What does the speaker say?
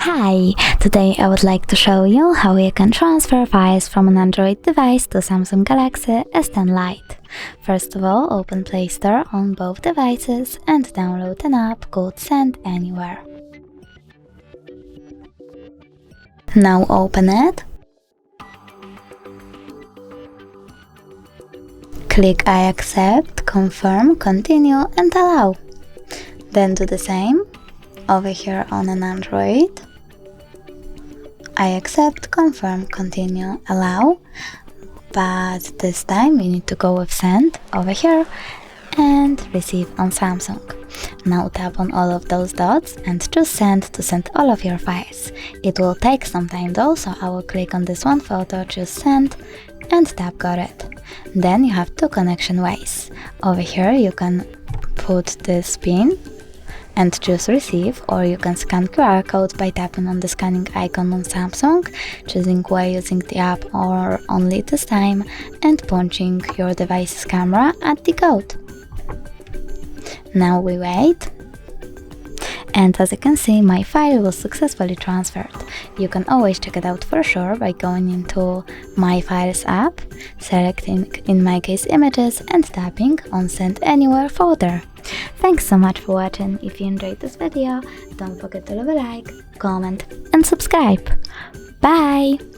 Hi! Today I would like to show you how you can transfer files from an Android device to Samsung Galaxy S10 Lite. First of all, open Play Store on both devices and download an app called Send Anywhere. Now open it. Click I accept, confirm, continue and allow. Then do the same over here on an Android. I accept, confirm, continue, allow, but this time you need to go with send over here and receive on Samsung. Now tap on all of those dots and choose send to send all of your files. It will take some time though, so I will click on this one photo, choose send and tap got it. Then you have two connection ways. Over here you can put this pin and choose receive, or you can scan QR code by tapping on the scanning icon on Samsung, choosing way using the app or only this time, and punching your device's camera at the code. Now we wait, and as you can see, my file was successfully transferred. You can always check it out for sure by going into My Files app, selecting in my case images and tapping on Send Anywhere folder. Thanks so much for watching. If you enjoyed this video, don't forget to leave a like, comment and subscribe. Bye!